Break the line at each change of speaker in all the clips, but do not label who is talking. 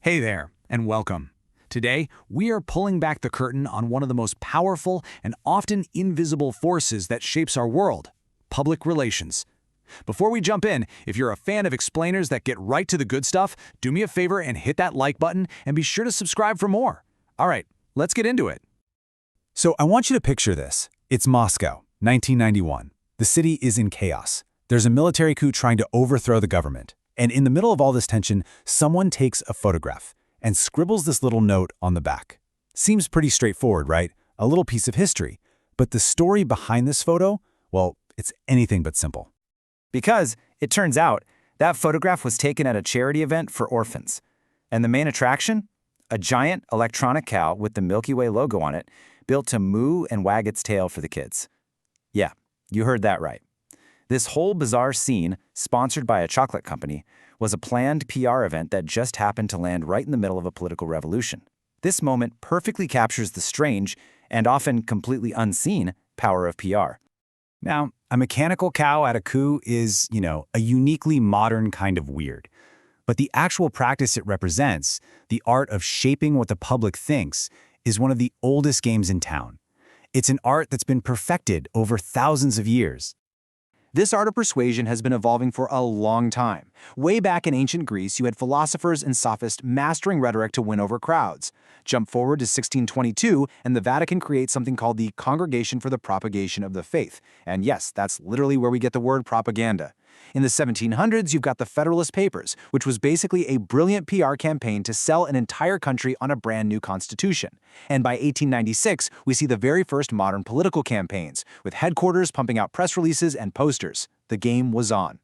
Hey there, and welcome. Today, we are pulling back the curtain on one of the most powerful and often invisible forces that shapes our world: public relations. Before we jump in, if you're a fan of explainers that get right to the good stuff, do me a favor and hit that like button and be sure to subscribe for more. All right, let's get into it.
So I want you to picture this. It's Moscow, 1991. The city is in chaos. There's a military coup trying to overthrow the government. And in the middle of all this tension, someone takes a photograph and scribbles this little note on the back. Seems pretty straightforward, right? A little piece of history. But the story behind this photo, well, it's anything but simple.
Because, it turns out, that photograph was taken at a charity event for orphans. And the main attraction? A giant electronic cow with the Milky Way logo on it, built to moo and wag its tail for the kids. Yeah, you heard that right. This whole bizarre scene, sponsored by a chocolate company, was a planned PR event that just happened to land right in the middle of a political revolution. This moment perfectly captures the strange, and often completely unseen, power of PR.
Now, a mechanical cow at a coup is, a uniquely modern kind of weird. But the actual practice it represents, the art of shaping what the public thinks, is one of the oldest games in town. It's an art that's been perfected over thousands of years.
This art of persuasion has been evolving for a long time. Way back in ancient Greece, you had philosophers and sophists mastering rhetoric to win over crowds. Jump forward to 1622, and the Vatican creates something called the Congregation for the Propagation of the Faith. And yes, that's literally where we get the word propaganda. In the 1700s, you've got the Federalist Papers, which was basically a brilliant PR campaign to sell an entire country on a brand new constitution. And by 1896, we see the very first modern political campaigns, with headquarters pumping out press releases and posters. The game was on.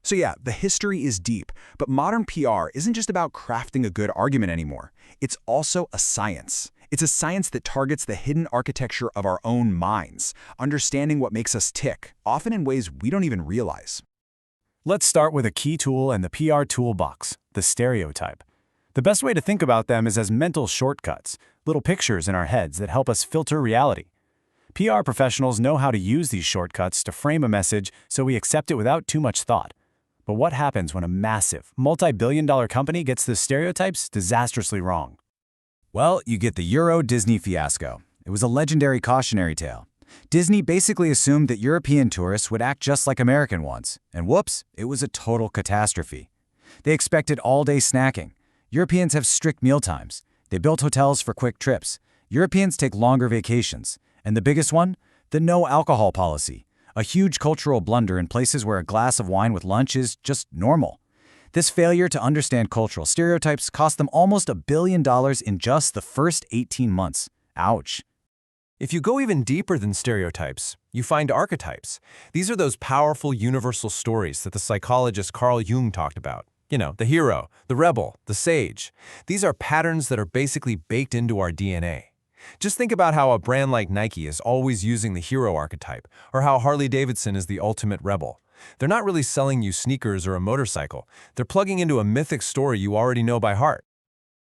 So yeah, the history is deep, but modern PR isn't just about crafting a good argument anymore. It's also a science. It's a science that targets the hidden architecture of our own minds, understanding what makes us tick, often in ways we don't even realize.
Let's start with a key tool in the PR toolbox, the stereotype. The best way to think about them is as mental shortcuts, little pictures in our heads that help us filter reality. PR professionals know how to use these shortcuts to frame a message so we accept it without too much thought. But what happens when a massive, multi-billion-dollar company gets the stereotypes disastrously wrong?
Well, you get the Euro-Disney fiasco. It was a legendary cautionary tale. Disney basically assumed that European tourists would act just like American ones, and whoops, it was a total catastrophe. They expected all-day snacking. Europeans have strict meal times. They built hotels for quick trips. Europeans take longer vacations. And the biggest one? The no-alcohol policy. A huge cultural blunder in places where a glass of wine with lunch is just normal. This failure to understand cultural stereotypes cost them almost $1 billion in just the first 18 months. Ouch.
If you go even deeper than stereotypes, you find archetypes. These are those powerful universal stories that the psychologist Carl Jung talked about. The hero, the rebel, the sage. These are patterns that are basically baked into our DNA. Just think about how a brand like Nike is always using the hero archetype, or how Harley-Davidson is the ultimate rebel. They're not really selling you sneakers or a motorcycle. They're plugging into a mythic story you already know by heart.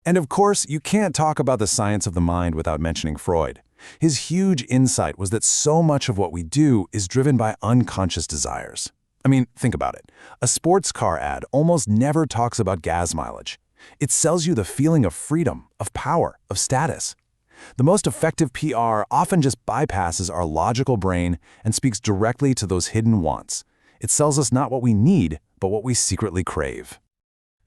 And of course, you can't talk about the science of the mind without mentioning Freud. His huge insight was that so much of what we do is driven by unconscious desires. I mean, think about it. A sports car ad almost never talks about gas mileage. It sells you the feeling of freedom, of power, of status. The most effective PR often just bypasses our logical brain and speaks directly to those hidden wants. It sells us not what we need, but what we secretly crave.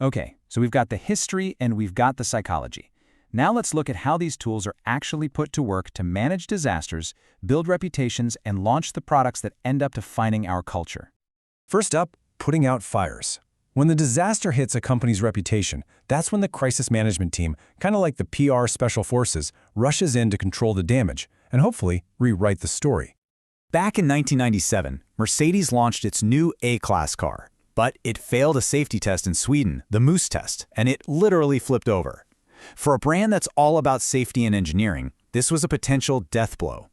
Okay, so we've got the history and we've got the psychology. Now let's look at how these tools are actually put to work to manage disasters, build reputations, and launch the products that end up defining our culture.
First up, putting out fires. When the disaster hits a company's reputation, that's when the crisis management team, kind of like the PR special forces, rushes in to control the damage and hopefully rewrite the story.
Back in 1997, Mercedes launched its new A-Class car. But it failed a safety test in Sweden, the Moose test, and it literally flipped over. For a brand that's all about safety and engineering, this was a potential death blow.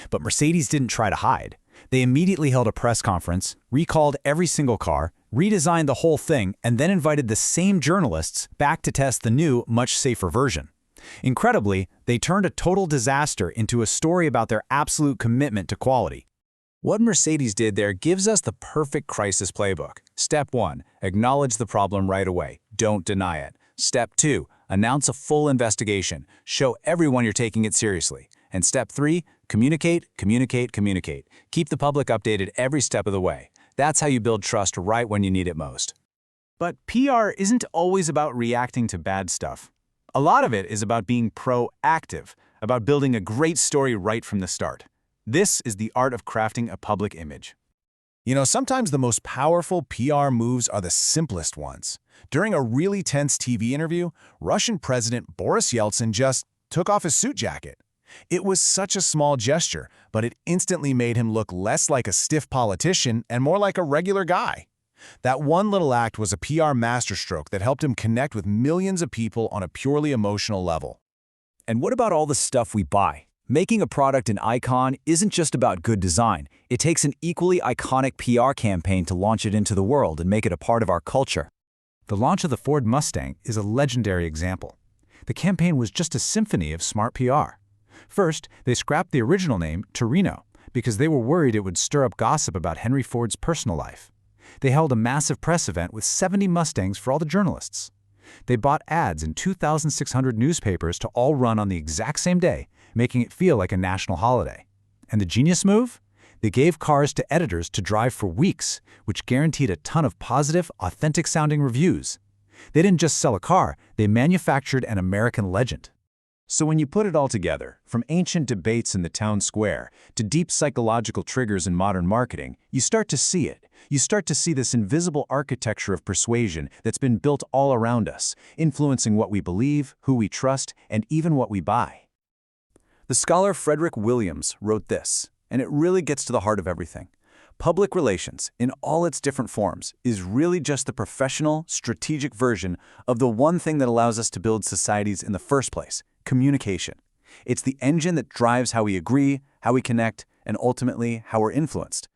But Mercedes didn't try to hide. They immediately held a press conference, recalled every single car, redesigned the whole thing, and then invited the same journalists back to test the new, much safer version. Incredibly, they turned a total disaster into a story about their absolute commitment to quality.
What Mercedes did there gives us the perfect crisis playbook. Step 1, acknowledge the problem right away. Don't deny it. Step 2,
Announce a full investigation. Show everyone you're taking it seriously. And step 3, communicate, communicate, communicate. Keep the public updated every step of the way. That's how you build trust right when you need it most.
But PR isn't always about reacting to bad stuff. A lot of it is about being proactive, about building a great story right from the start. This is the art of crafting a public image.
You know, sometimes the most powerful PR moves are the simplest ones. During a really tense TV interview, Russian President Boris Yeltsin just took off his suit jacket. It was such a small gesture, but it instantly made him look less like a stiff politician and more like a regular guy. That one little act was a PR masterstroke that helped him connect with millions of people on a purely emotional level.
And what about all the stuff we buy? Making a product an icon isn't just about good design. It takes an equally iconic PR campaign to launch it into the world and make it a part of our culture.
The launch of the Ford Mustang is a legendary example. The campaign was just a symphony of smart PR. First, they scrapped the original name, Torino, because they were worried it would stir up gossip about Henry Ford's personal life. They held a massive press event with 70 Mustangs for all the journalists. They bought ads in 2,600 newspapers to all run on the exact same day, making it feel like a national holiday. And the genius move? They gave cars to editors to drive for weeks, which guaranteed a ton of positive, authentic-sounding reviews. They didn't just sell a car, they manufactured an American legend.
So when you put it all together, from ancient debates in the town square to deep psychological triggers in modern marketing, you start to see it. You start to see this invisible architecture of persuasion that's been built all around us, influencing what we believe, who we trust, and even what we buy.
The scholar Frederick Williams wrote this, and it really gets to the heart of everything. Public relations, in all its different forms, is really just the professional, strategic version of the one thing that allows us to build societies in the first place: communication. It's the engine that drives how we agree, how we connect, and ultimately how we're influenced.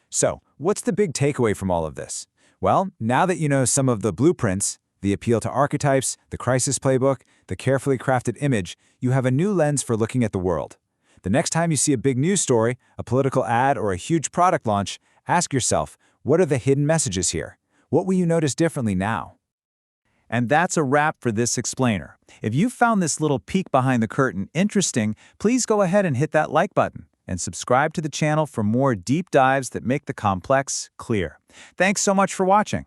So, what's the big takeaway from all of this? Well, now that you know some of the blueprints, the appeal to archetypes, the crisis playbook, the carefully crafted image, you have a new lens for looking at the world. The next time you see a big news story, a political ad, or a huge product launch, ask yourself, what are the hidden messages here? What will you notice differently now?
And that's a wrap for this explainer. If you found this little peek behind the curtain interesting, please go ahead and hit that like button and subscribe to the channel for more deep dives that make the complex clear. Thanks so much for watching.